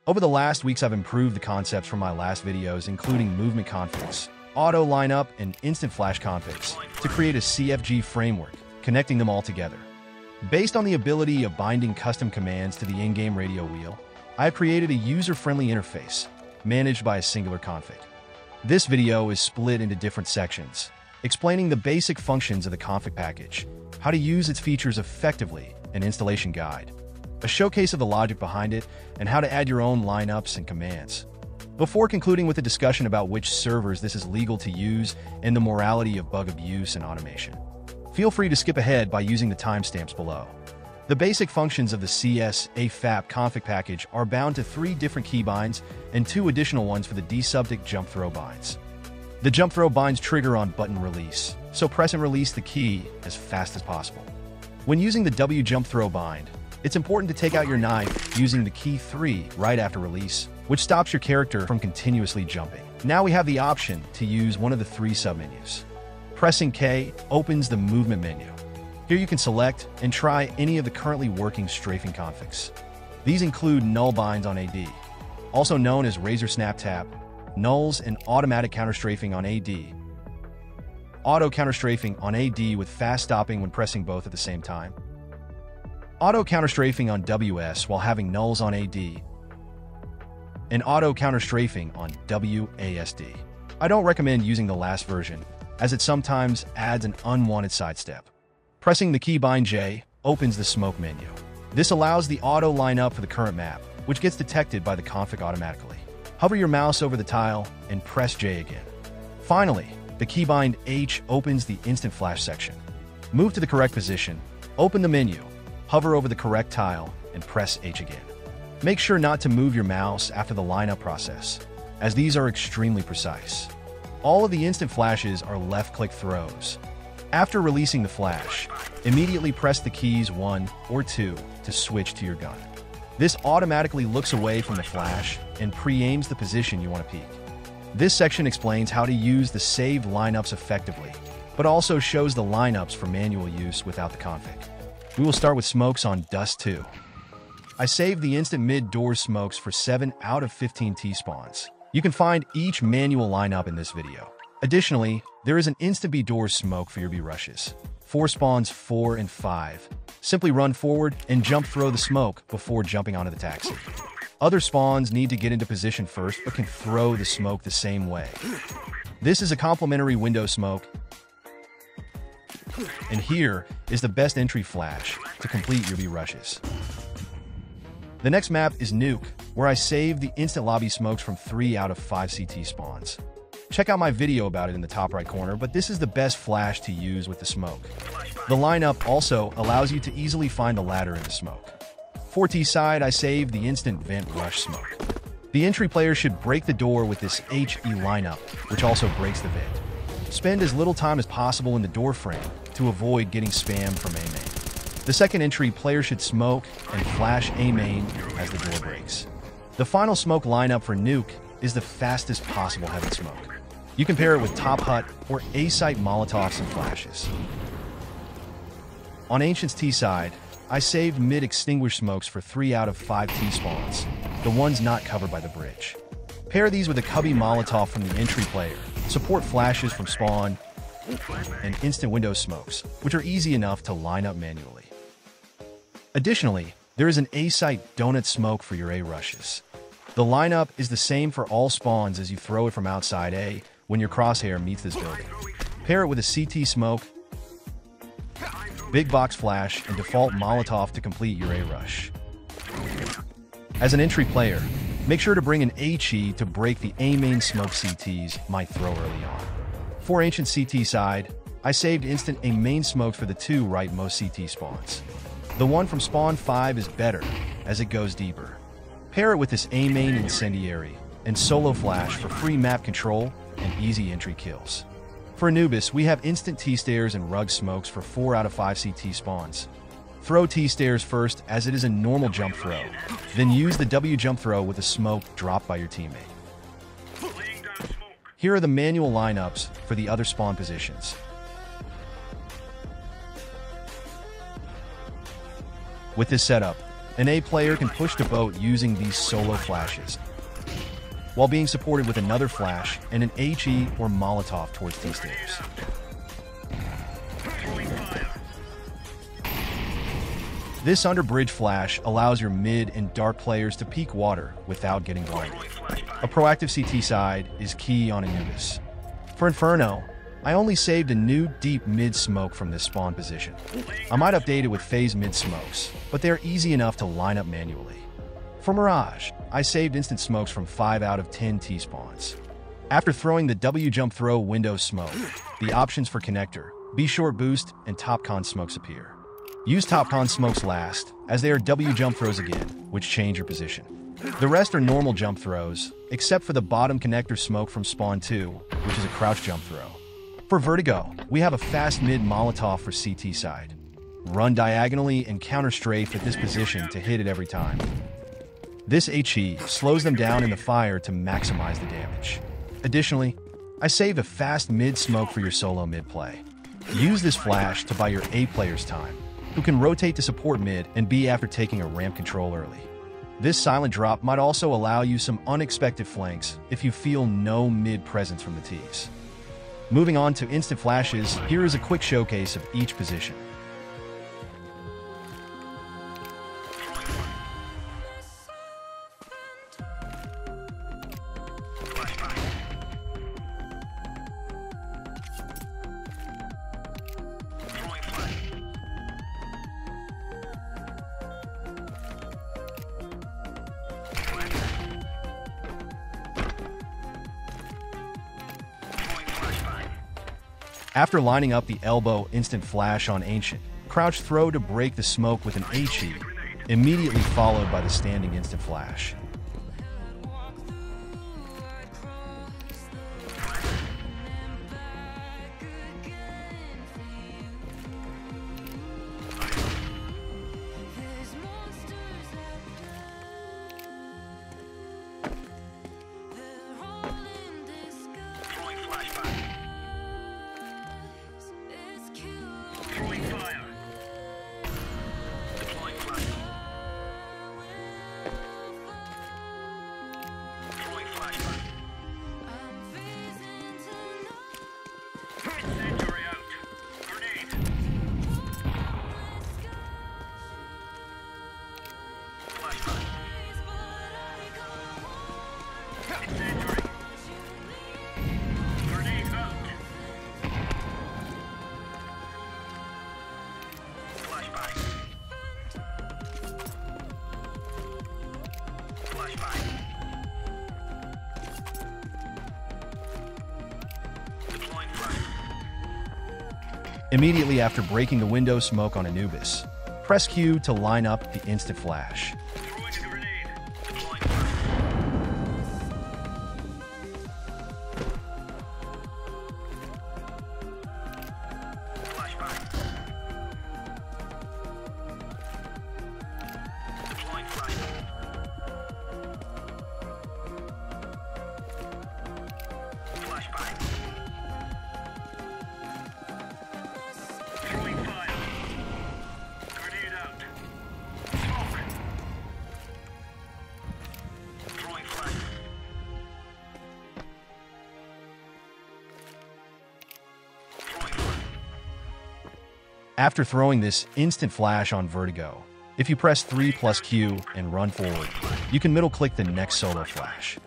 Over the last weeks, I've improved the concepts from my last videos, including movement configs, auto lineup, and instant flash configs, to create a CFG framework, connecting them all together. Based on the ability of binding custom commands to the in-game radio wheel, I have created a user-friendly interface, managed by a singular config. This video is split into different sections, explaining the basic functions of the config package, how to use its features effectively, an installation guide, a showcase of the logic behind it, and how to add your own lineups and commands. Before concluding with a discussion about which servers this is legal to use and the morality of bug abuse and automation, feel free to skip ahead by using the timestamps below. The basic functions of the CS2 afap config package are bound to 3 different keybinds and 2 additional ones for the desubject jumpthrow binds. The jumpthrow binds trigger on button release, so press and release the key as fast as possible. When using the jumpthrow bind, it's important to take out your knife using the key 3 right after release, which stops your character from continuously jumping. Now we have the option to use one of the 3 submenus. Pressing K opens the movement menu. Here you can select and try any of the currently working strafing configs. These include null binds on AD, also known as razor snap tap, nulls and automatic counter-strafing on AD, auto counter-strafing on AD with fast stopping when pressing both at the same time, auto counter-strafing on WS while having nulls on AD, and auto counter-strafing on WASD. I don't recommend using the last version, as it sometimes adds an unwanted sidestep. Pressing the keybind J opens the smoke menu. This allows the auto lineup for the current map, which gets detected by the config automatically. Hover your mouse over the tile and press J again. Finally, the keybind H opens the instant flash section. Move to the correct position, open the menu, hover over the correct tile, and press H again. Make sure not to move your mouse after the lineup process, as these are extremely precise. All of the instant flashes are left-click throws. After releasing the flash, immediately press the keys 1 or 2 to switch to your gun. This automatically looks away from the flash and pre-aims the position you want to peek. This section explains how to use the saved lineups effectively, but also shows the lineups for manual use without the config. We will start with smokes on Dust 2. I saved the instant mid-door smokes for 7 out of 15 T-spawns. You can find each manual lineup in this video. Additionally, there is an instant B-door smoke for your B-rushes. 4 spawns 4 and 5. Simply run forward and jump throw the smoke before jumping onto the taxi. Other spawns need to get into position first but can throw the smoke the same way. This is a complementary window smoke, and here is the best entry flash to complete your B-rushes. The next map is Nuke, where I saved the instant lobby smokes from 3 out of 5 CT spawns. Check out my video about it in the top right corner, but this is the best flash to use with the smoke. The lineup also allows you to easily find a ladder in the smoke. For T-side, I saved the instant vent rush smoke. The entry player should break the door with this HE lineup, which also breaks the vent. Spend as little time as possible in the door frame to avoid getting spammed from A-main. The second entry player should smoke and flash A-main as the door breaks. The final smoke lineup for Nuke is the fastest possible heaven smoke. You can pair it with Top Hut or A-site Molotovs and flashes. On Ancient's T-side, I saved mid-extinguish smokes for 3 out of 5 T-spawns, the ones not covered by the bridge. Pair these with a Cubby Molotov from the entry player, support flashes from spawn, and instant window smokes, which are easy enough to line up manually. Additionally, there is an A-site donut smoke for your A-rushes. The lineup is the same for all spawns as you throw it from outside A when your crosshair meets this building. Pair it with a CT smoke, big box flash, and default Molotov to complete your A-rush. As an entry player, make sure to bring an HE to break the A-main smoke CTs might throw early on. For Ancient CT side, I saved instant A-main smokes for the 2 rightmost CT spawns. The one from spawn 5 is better, as it goes deeper. Pair it with this A-main incendiary and solo flash for free map control and easy entry kills. For Anubis, we have instant T-stairs and rug smokes for 4 out of 5 CT spawns. Throw T-stairs first as it is a normal jump throw, then use the W jump throw with a smoke dropped by your teammate. Here are the manual lineups for the other spawn positions. With this setup, An A player can push the boat using these solo flashes, while being supported with another flash and an HE or Molotov towards T stairs. This under-bridge flash allows your mid and dark players to peek water without getting blinded. A proactive CT side is key on Anubis. For Inferno, I only saved a new deep mid smoke from this spawn position. I might update it with phase mid smokes, but they're easy enough to line up manually. For Mirage, I saved instant smokes from 5 out of 10 T-spawns. After throwing the W jump throw window smoke, the options for connector, B short boost, and top con smokes appear. Use top con smokes last, as they are W jump throws again, which change your position. The rest are normal jump throws, except for the bottom connector smoke from spawn 2, which is a crouch jump throw. For Vertigo, we have a fast mid Molotov for CT side. Run diagonally and counter-strafe at this position to hit it every time. This HE slows them down in the fire to maximize the damage. Additionally, I saved a fast mid smoke for your solo mid play. Use this flash to buy your A players time, who can rotate to support mid and B after taking a ramp control early. This silent drop might also allow you some unexpected flanks if you feel no mid presence from the Ts. Moving on to instant flashes, here is a quick showcase of each position. After lining up the elbow instant flash on Ancient, crouch throw to break the smoke with an HE, immediately followed by the standing instant flash. Immediately after breaking the window smoke on Anubis, press Q to line up the instant flash. After throwing this instant flash on Vertigo, if you press 3 plus Q and run forward, you can middle click the next solo flash.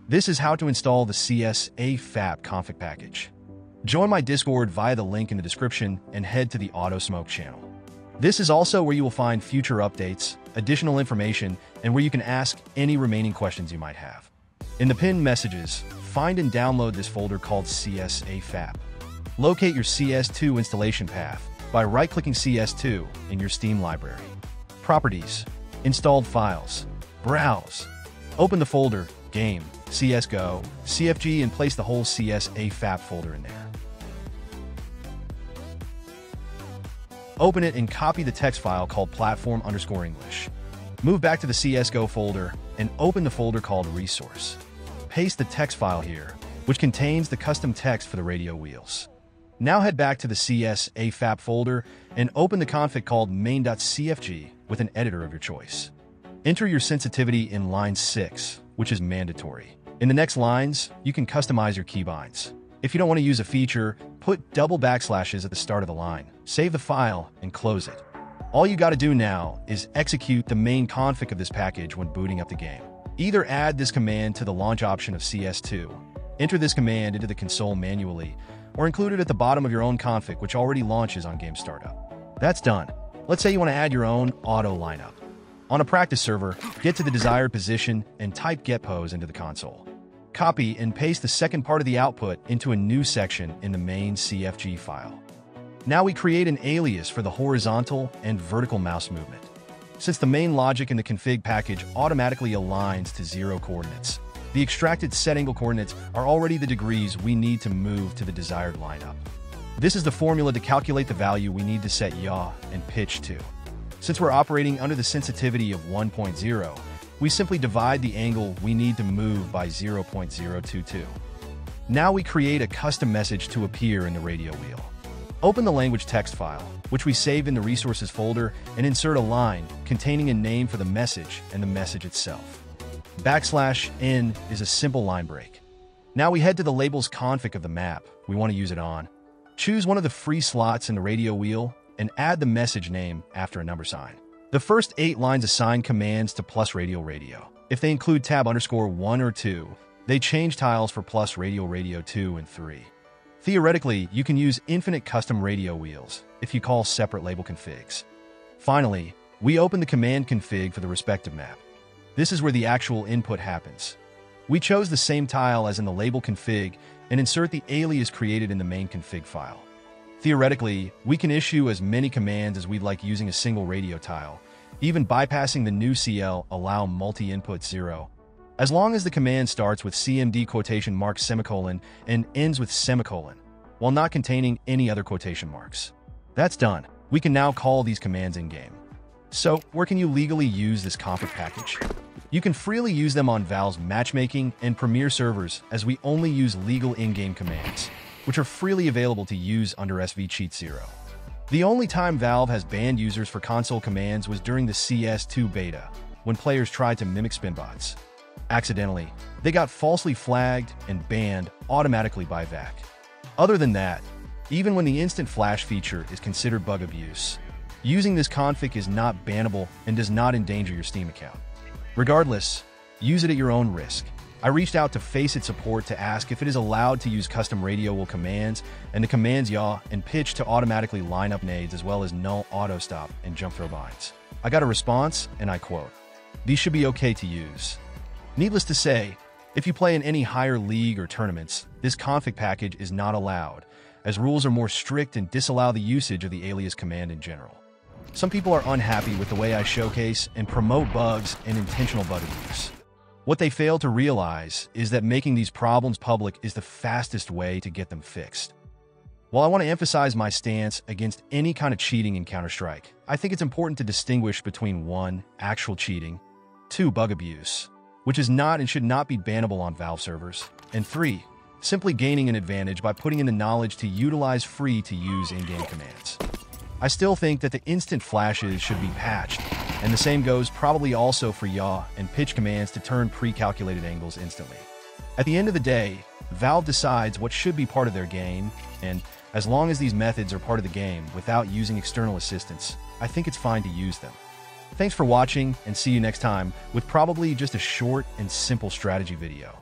This is how to install the CS2 afap config package. Join my Discord via the link in the description and head to the Auto Smoke channel. This is also where you will find future updates, additional information, and where you can ask any remaining questions you might have. In the pinned messages, find and download this folder called CS2 afap. Locate your CS2 installation path by right-clicking CS2 in your Steam library. Properties, Installed Files, Browse. Open the folder, Game, CSGO, CFG, and place the whole CS2 afap folder in there. Open it and copy the text file called platform_English. Move back to the CSGO folder and open the folder called Resource. Paste the text file here, which contains the custom text for the radio wheels. Now head back to the CS2 afap folder and open the config called main.cfg with an editor of your choice. Enter your sensitivity in line 6, which is mandatory. In the next lines, you can customize your keybinds. If you don't want to use a feature, put double backslashes at the start of the line. Save the file and close it. All you got to do now is execute the main config of this package when booting up the game. Either add this command to the launch option of CS2, enter this command into the console manually, or include it at the bottom of your own config which already launches on game startup. That's done. Let's say you want to add your own auto lineup. On a practice server, get to the desired position and type get pose into the console. Copy and paste the second part of the output into a new section in the main CFG file. Now we create an alias for the horizontal and vertical mouse movement. Since the main logic in the config package automatically aligns to 0 coordinates, the extracted set angle coordinates are already the degrees we need to move to the desired lineup. This is the formula to calculate the value we need to set yaw and pitch to. Since we're operating under the sensitivity of 1.0, we simply divide the angle we need to move by 0.022. Now we create a custom message to appear in the radio wheel. Open the language text file, which we saved in the resources folder, and insert a line containing a name for the message and the message itself. \n is a simple line break. Now we head to the labels config of the map we want to use it on. Choose one of the free slots in the radio wheel and add the message name after a number sign. The first 8 lines assign commands to plus radio. If they include tab_1 or 2, they change tiles for plus radio 2 and 3. Theoretically, you can use infinite custom radio wheels if you call separate label configs. Finally, we open the command config for the respective map. This is where the actual input happens. We chose the same tile as in the label config and insert the alias created in the main config file. Theoretically, we can issue as many commands as we'd like using a single radio tile, even bypassing the new CL allow multi-input 0, as long as the command starts with CMD quotation marks semicolon and ends with semicolon, while not containing any other quotation marks. That's done. We can now call these commands in-game. So, where can you legally use this config package? You can freely use them on Valve's matchmaking and Premier servers, as we only use legal in-game commands, which are freely available to use under SV Cheat 0. The only time Valve has banned users for console commands was during the CS2 beta, when players tried to mimic spinbots. Accidentally, they got falsely flagged and banned automatically by VAC. Other than that, even when the instant flash feature is considered bug abuse, using this config is not bannable and does not endanger your Steam account. Regardless, use it at your own risk. I reached out to Faceit support to ask if it is allowed to use custom radio wheel commands and the commands yaw and pitch to automatically line up nades as well as null auto stop and jump throw binds. I got a response, and I quote, "These should be okay to use." Needless to say, if you play in any higher league or tournaments, this config package is not allowed, as rules are more strict and disallow the usage of the alias command in general. Some people are unhappy with the way I showcase and promote bugs and intentional bug abuse. What they fail to realize is that making these problems public is the fastest way to get them fixed. While I want to emphasize my stance against any kind of cheating in Counter-Strike, I think it's important to distinguish between 1. Actual cheating, 2. Bug abuse, which is not and should not be bannable on Valve servers, and 3. Simply gaining an advantage by putting in the knowledge to utilize free-to-use in-game commands. I still think that the instant flashes should be patched, and the same goes probably also for yaw and pitch commands to turn pre-calculated angles instantly. At the end of the day, Valve decides what should be part of their game, and as long as these methods are part of the game without using external assistance, I think it's fine to use them. Thanks for watching, and see you next time with probably just a short and simple strategy video.